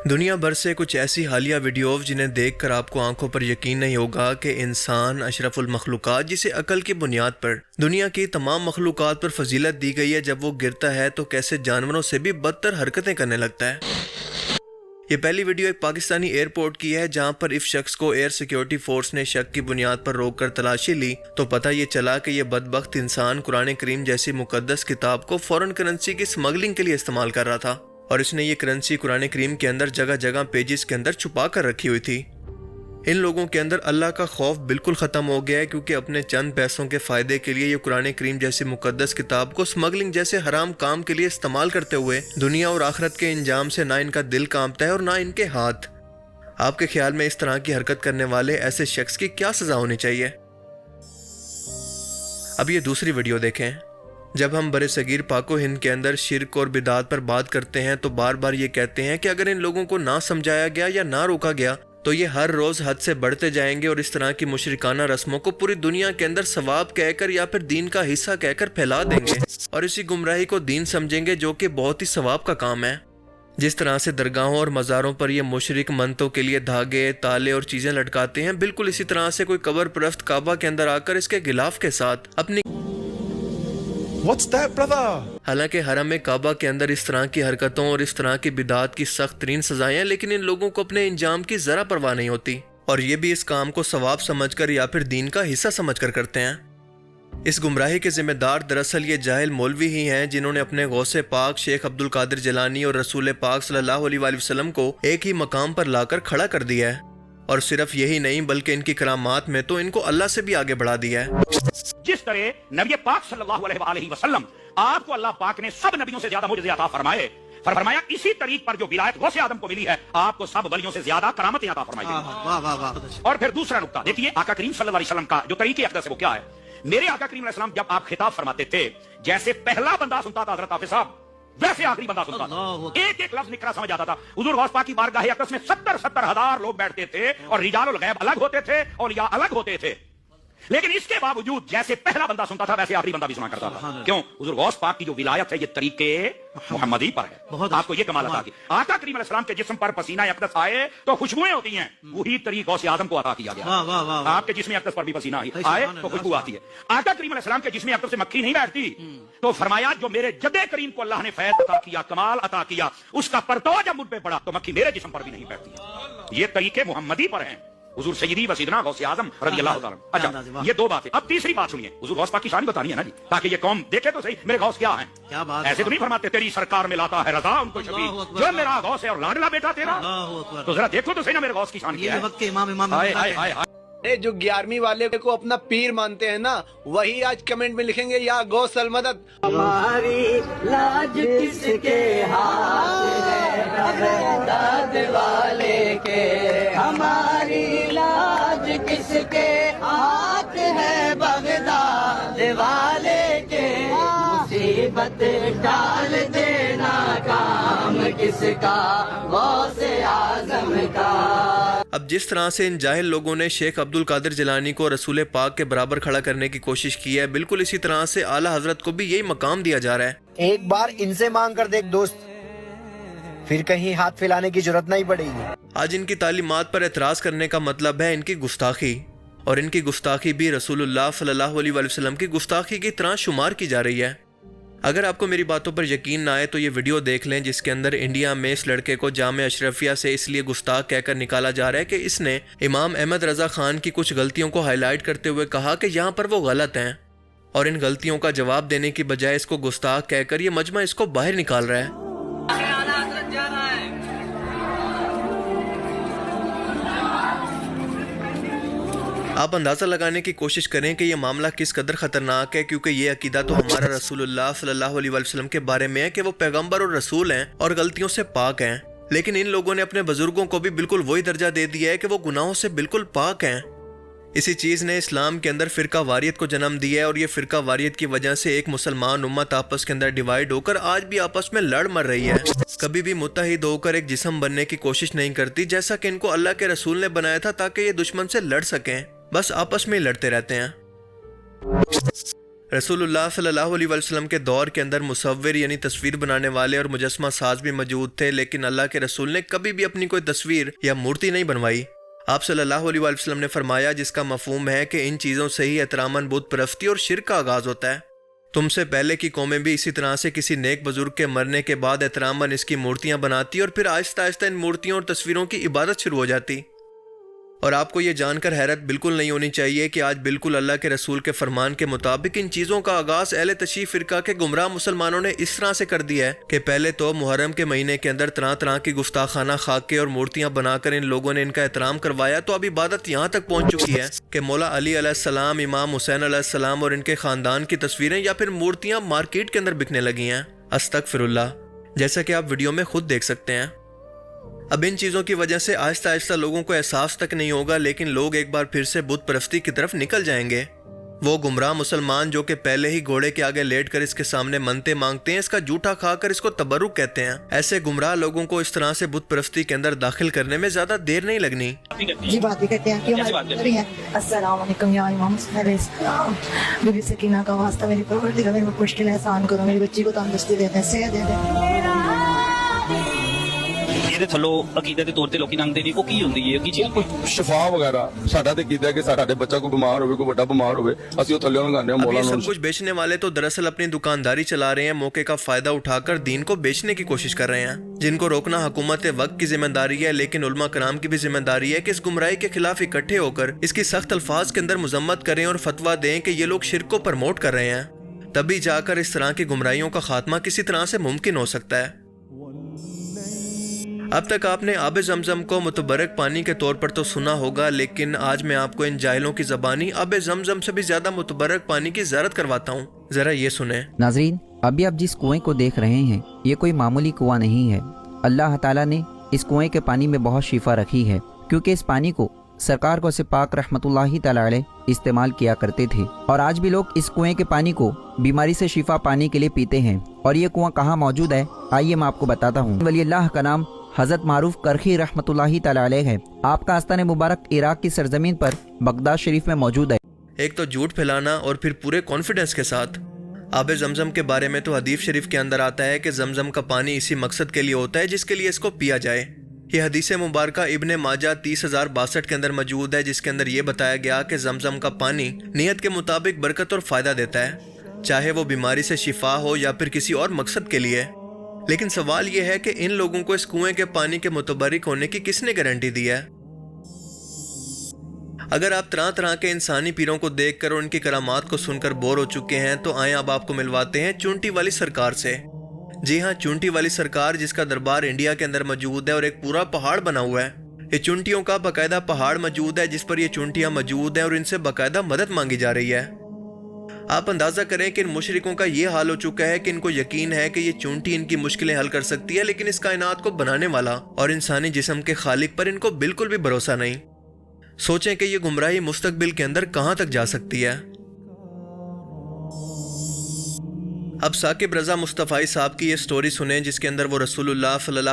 دنیا بھر سے کچھ ایسی حالیہ ویڈیوز جنہیں دیکھ کر آپ کو آنکھوں پر یقین نہیں ہوگا کہ انسان اشرف المخلوقات جسے عقل کی بنیاد پر دنیا کی تمام مخلوقات پر فضیلت دی گئی ہے، جب وہ گرتا ہے تو کیسے جانوروں سے بھی بدتر حرکتیں کرنے لگتا ہے۔ یہ پہلی ویڈیو ایک پاکستانی ایئرپورٹ کی ہے جہاں پر اس شخص کو ایئر سیکیورٹی فورس نے شک کی بنیاد پر روک کر تلاشی لی تو پتہ یہ چلا کہ یہ بدبخت انسان قرآن کریم جیسی مقدس کتاب کو فورن کرنسی کی سمگلنگ کے لیے استعمال کر رہا تھا، اور اس نے یہ کرنسی قرآن کریم کے اندر جگہ جگہ پیجز کے اندر چھپا کر رکھی ہوئی تھی۔ ان لوگوں کے اندر اللہ کا خوف بالکل ختم ہو گیا ہے، کیونکہ اپنے چند پیسوں کے فائدے کے لیے یہ قرآن کریم جیسی مقدس کتاب کو سمگلنگ جیسے حرام کام کے لیے استعمال کرتے ہوئے دنیا اور آخرت کے انجام سے نہ ان کا دل کانپتا ہے اور نہ ان کے ہاتھ۔ آپ کے خیال میں اس طرح کی حرکت کرنے والے ایسے شخص کی کیا سزا ہونی چاہیے؟ اب یہ دوسری ویڈیو دیکھیں۔ جب ہم برِ صغیر پاک و ہند کے اندر شرک اور بدعات پر بات کرتے ہیں تو بار بار یہ کہتے ہیں کہ اگر ان لوگوں کو نہ سمجھایا گیا یا نہ روکا گیا تو یہ ہر روز حد سے بڑھتے جائیں گے اور اس طرح کی مشرکانہ رسموں کو پوری دنیا کے اندر ثواب کہہ کر یا پھر دین کا حصہ کہہ کر پھیلا دیں گے اور اسی گمراہی کو دین سمجھیں گے، جو کہ بہت ہی ثواب کا کام ہے۔ جس طرح سے درگاہوں اور مزاروں پر یہ مشرک منتوں کے لیے دھاگے، تالے اور چیزیں لٹکاتے ہیں، بالکل اسی طرح سے کوئی قبر پرست کعبہ کے اندر آ کر اس کے غلاف کے ساتھ اپنی What's that, brother? حالانکہ حرم کعبہ کے اندر اس طرح کی حرکتوں اور اس طرح کی بدعات کی سخت ترین سزائیں ہیں، لیکن ان لوگوں کو اپنے انجام کی ذرا پرواہ نہیں ہوتی، اور یہ بھی اس کام کو ثواب سمجھ کر یا پھر دین کا حصہ سمجھ کر کرتے ہیں۔ اس گمراہی کے ذمہ دار دراصل یہ جاہل مولوی ہی ہیں جنہوں نے اپنے غوث پاک شیخ عبد القادر جیلانی اور رسول پاک صلی اللہ علیہ وآلہ وسلم کو ایک ہی مقام پر لا کر کھڑا کر دیا ہے، اور صرف یہی نہیں بلکہ ان کی کرامات میں تو ان کو اللہ سے بھی آگے بڑھا دیا ہے۔ جس طرح نبی پاک صلی اللہ علیہ وآلہ وسلم آپ کو اللہ پاک نے سب نبیوں سے زیادہ معجزے عطا فرمایا اسی طریق پر جو ولایت غوث آدم کو ملی ہے آپ کو سب ولیوں سے زیادہ کرامتیں عطا فرمائی گئی۔ اور پھر دوسرا نقطہ دیکھیے، آقا کریم صلی اللہ علیہ وسلم کا جو طریقہ اقدس ہے وہ کیا ہے؟ میرے آقا کریم علیہ السلام جب آپ خطاب فرماتے تھے، جیسے پہلا بندہ سنتا تھا حضرت حافظ صاحب، ویسے آخری بندہ سنتا تھا، ایک ایک لفظ نکرا سمجھ آتا تھا۔ حضور غوث پاک کی بارگاہ اقدس میں 70 ہزار لوگ بیٹھتے تھے اور رجال الغیب الگ ہوتے تھے، اولیاء الگ ہوتے تھے، لیکن اس کے باوجود جیسے پہلا بندہ سنتا تھا ویسے آخری بندہ بھی سنا کرتا تھا۔ کیوں؟ حضور غوث پاک کی جو ولایت ہے یہ طریقے محمدی پر ہے۔ آپ کو یہ کمال عطا کی، آقا کریم علیہ السلام کے جسم پر پسینہ اقدس آئے تو خوشبوئیں ہوتی ہیں، وہی طریق غوث اعظم کو عطا کیا گیا۔ آپ کے جسم اقدس پر بھی پسینہ آئے تو خوشبو آتی ہے۔ آقا کریم علیہ السلام کے جسم اقدس سے مکھی نہیں بیٹھتی، تو فرمایا جو میرے جد کریم کو اللہ نے فیض عطا کیا، کمال عطا کیا، اس کا پرتو جب مجھ پہ پڑا تو مکھی میرے جسم پر بھی نہیں بیٹھتی۔ یہ طریقے محمدی پر ہیں، حضور سیدی و سیدنا غوث اعظم رضی اللہ تعالیٰ۔ اچھا، یہ دو باتیں۔ اب تیسری بات سنیے، حضور غوث پاک کی شان بتانی ہے نا جی، تاکہ یہ قوم دیکھے تو صحیح میرے غوث کیا ہیں۔ ایسے تو نہیں فرماتے تیری سرکار میں لاتا ہے رضا ان کو شبی، جو میرا غوث ہے اور لاڈلا بیٹا تیرا، تو ذرا دیکھو تو صحیح نا میرے غوث کی شان کیا ہے۔ جو 11ویں والے کو اپنا پیر مانتے ہیں نا، وہی آج کمنٹ میں لکھیں گے یا غوث المدد۔ ہماری لاج کس کے ہاتھ ہے بغداد والے کے، ہماری لاج کس کے ہاتھ ہے بغداد والے کے، مصیبت ڈال دینا کام کس کا، غوث اعظم کا۔ اب جس طرح سے ان جاہل لوگوں نے شیخ عبد القادر جیلانی کو رسول پاک کے برابر کھڑا کرنے کی کوشش کی ہے، بالکل اسی طرح سے اعلیٰ حضرت کو بھی یہی مقام دیا جا رہا ہے۔ ایک بار ان سے مانگ کر دیکھ دوست، پھر کہیں ہاتھ پھیلانے کی ضرورت نہیں پڑے گی۔ آج ان کی تعلیمات پر اعتراض کرنے کا مطلب ہے ان کی گستاخی، اور ان کی گستاخی بھی رسول اللہ صلی اللہ علیہ وآلہ وسلم کی گستاخی کی طرح شمار کی جا رہی ہے۔ اگر آپ کو میری باتوں پر یقین نہ آئے تو یہ ویڈیو دیکھ لیں جس کے اندر انڈیا میں اس لڑکے کو جامعہ اشرفیہ سے اس لیے گستاخ کہہ کر نکالا جا رہا ہے کہ اس نے امام احمد رضا خان کی کچھ غلطیوں کو ہائی لائٹ کرتے ہوئے کہا کہ یہاں پر وہ غلط ہیں، اور ان غلطیوں کا جواب دینے کی بجائے اس کو گستاخ کہہ کر یہ مجمع اس کو باہر نکال رہا ہے۔ آپ اندازہ لگانے کی کوشش کریں کہ یہ معاملہ کس قدر خطرناک ہے، کیونکہ یہ عقیدہ تو ہمارا رسول اللہ صلی اللہ علیہ وآلہ وسلم کے بارے میں ہے کہ وہ پیغمبر اور رسول ہیں اور غلطیوں سے پاک ہیں، لیکن ان لوگوں نے اپنے بزرگوں کو بھی بالکل وہی درجہ دے دیا ہے کہ وہ گناہوں سے بالکل پاک ہیں۔ اسی چیز نے اسلام کے اندر فرقہ واریت کو جنم دیا ہے، اور یہ فرقہ واریت کی وجہ سے ایک مسلمان امت آپس کے اندر ڈیوائیڈ ہو کر آج بھی آپس میں لڑ مر رہی ہے، کبھی بھی متحد ہو کر ایک جسم بننے کی کوشش نہیں کرتی، جیسا کہ ان کو اللہ کے رسول نے بنایا تھا تاکہ یہ دشمن سے لڑ سکیں، بس آپس میں ہی لڑتے رہتے ہیں۔ رسول اللہ صلی اللہ علیہ وسلم کے دور کے اندر مصور یعنی تصویر بنانے والے اور مجسمہ ساز بھی موجود تھے، لیکن اللہ کے رسول نے کبھی بھی اپنی کوئی تصویر یا مورتی نہیں بنوائی۔ آپ صلی اللہ علیہ وسلم نے فرمایا، جس کا مفہوم ہے کہ ان چیزوں سے ہی احتراماً بت پرستی اور شرک کا آغاز ہوتا ہے۔ تم سے پہلے کی قومیں بھی اسی طرح سے کسی نیک بزرگ کے مرنے کے بعد احتراماً اس کی مورتیاں بناتی اور پھر آہستہ آہستہ ان مورتیوں اور تصویروں کی عبادت شروع ہو جاتی۔ اور آپ کو یہ جان کر حیرت بالکل نہیں ہونی چاہیے کہ آج بالکل اللہ کے رسول کے فرمان کے مطابق ان چیزوں کا آغاز اہل تشیع فرقہ کے گمراہ مسلمانوں نے اس طرح سے کر دیا ہے کہ پہلے تو محرم کے مہینے کے اندر طرح طرح کی گستاخانہ خاکے اور مورتیاں بنا کر ان لوگوں نے ان کا احترام کروایا، تو اب عبادت یہاں تک پہنچ چکی ہے کہ مولا علی علیہ السلام، امام حسین علیہ السلام اور ان کے خاندان کی تصویریں یا پھر مورتیاں مارکیٹ کے اندر بکنے لگی ہیں۔ استغفر اللہ، جیسا کہ آپ ویڈیو میں خود دیکھ سکتے ہیں۔ اب ان چیزوں کی وجہ سے آہستہ آہستہ لوگوں کو احساس تک نہیں ہوگا، لیکن لوگ ایک بار پھر سے بت پرستی کی طرف نکل جائیں گے۔ وہ گمراہ مسلمان جو کہ پہلے ہی گھوڑے کے آگے لیٹ کر اس کے سامنے منتیں مانگتے ہیں، اس کا جھوٹا کھا کر اس کو تبرک کہتے ہیں، ایسے گمراہ لوگوں کو اس طرح سے بت پرستی کے اندر داخل کرنے میں زیادہ دیر نہیں لگنی۔ جی بات بھی کرتے ہیں کہ السلام علیکم یا امام حسین علیہ السلام، بی بی سکینہ کا واسطہ میری پروردگار میرے پر مشکل احسان کرو، میری بچی کو تندرستی دے دیں، صحت دے دیں۔ ਇਹਦੇ ਥੱਲੋਂ ਅਕੀਦੇ ਦੇ ਤੌਰ ਤੇ ਲੋਕੀ ਲੰਘਦੇ ਨੇ, ਉਹ ਕੀ ਹੁੰਦੀ ਹੈ, ਕੀ ਚੀਜ਼? ਸ਼ਿਫਾ ਵਗੈਰਾ ਸਾਡਾ ਤੇ ਕੀਤਾ ਕਿ ਸਾਡੇ ਬੱਚਾ ਕੋਈ ਬਿਮਾਰ ਹੋਵੇ, ਕੋਈ ਵੱਡਾ ਬਿਮਾਰ ਹੋਵੇ, ਅਸੀਂ ਉਹ ਥੱਲੇ ਲੰਘਾਉਂਦੇ ਹਾਂ اب ਮੌਲਾ یہ ਨੂੰ। سب کچھ بیچنے والے تو دراصل اپنی دکانداری چلا رہے ہیں، موقع کا فائدہ اٹھا کر دین کو بیچنے کی کوشش کر رہے ہیں، جن کو روکنا حکومت وقت کی ذمہ داری ہے، لیکن علماء کرام کی بھی ذمہ داری ہے کہ اس گمراہی کے خلاف اکٹھے ہو کر اس کی سخت الفاظ کے اندر مذمت کریں اور فتویٰ دیں کہ یہ لوگ شرک کو پرموٹ کر رہے ہیں، تبھی جا کر اس طرح کی گمراہیوں کا خاتمہ کسی طرح سے ممکن ہو سکتا ہے۔ اب تک آپ نے آب زمزم کو متبرک پانی کے طور پر تو سنا ہوگا، لیکن آج میں آپ کو ان جاہلوں کی زبانی آب زمزم سے بھی زیادہ متبرک پانی کی زیارت کرواتا ہوں، ذرا یہ سنیں۔ ناظرین، ابھی آپ جس کنویں کو دیکھ رہے ہیں یہ کوئی معمولی کنواں نہیں ہے۔ اللہ تعالیٰ نے اس کنویں کے پانی میں بہت شفا رکھی ہے، کیونکہ اس پانی کو سرکار کو سے پاک رحمت اللہ تعالیٰ علیہ استعمال کیا کرتے تھے، اور آج بھی لوگ اس کنویں کے پانی کو بیماری سے شفا پانے کے لیے پیتے ہیں۔ اور یہ کنواں کہاں موجود ہے آئیے میں آپ کو بتاتا ہوں۔ ولی اللہ کا نام حضرت معروف کرخی رحمت اللہ تعالیٰ علیہ ہے۔ آپ کا آستان مبارک عراق کی سرزمین پر بغداد شریف میں موجود ہے۔ ایک تو جھوٹ پھیلانا اور پھر پورے کانفیڈنس کے ساتھ۔ آب زمزم کے بارے میں تو حدیث شریف کے اندر آتا ہے کہ زمزم کا پانی اسی مقصد کے لیے ہوتا ہے جس کے لیے اس کو پیا جائے۔ یہ حدیث مبارکہ ابن ماجہ 30,062 کے اندر موجود ہے، جس کے اندر یہ بتایا گیا کہ زمزم کا پانی نیت کے مطابق برکت اور فائدہ دیتا ہے، چاہے وہ بیماری سے شفا ہو یا پھر کسی اور مقصد کے لیے۔ لیکن سوال یہ ہے کہ ان لوگوں کو اس کنویں کے پانی کے متبرک ہونے کی کس نے گارنٹی دی ہے؟ اگر آپ طرح طرح کے انسانی پیروں کو دیکھ کر اور ان کی کرامات کو سن کر بور ہو چکے ہیں تو آئیں اب آپ کو ملواتے ہیں چونٹی والی سرکار سے۔ جی ہاں، چونٹی والی سرکار، جس کا دربار انڈیا کے اندر موجود ہے اور ایک پورا پہاڑ بنا ہوا ہے۔ یہ چونٹیوں کا باقاعدہ پہاڑ موجود ہے جس پر یہ چونٹیاں موجود ہیں اور ان سے باقاعدہ مدد مانگی جا رہی ہے۔ آپ اندازہ کریں کہ ان مشرکوں کا یہ حال ہو چکا ہے کہ ان کو یقین ہے کہ یہ چونٹی ان کی مشکلیں حل کر سکتی ہے، لیکن اس کائنات کو بنانے والا اور انسانی جسم کے خالق پر ان کو بالکل بھی بھروسہ نہیں۔ سوچیں کہ یہ گمراہی مستقبل کے اندر کہاں تک جا سکتی ہے۔ اب ثاقب رضا مصطفی صاحب کی یہ سٹوری سنیں جس کے اندر وہ رسول اللہ صلی اللہ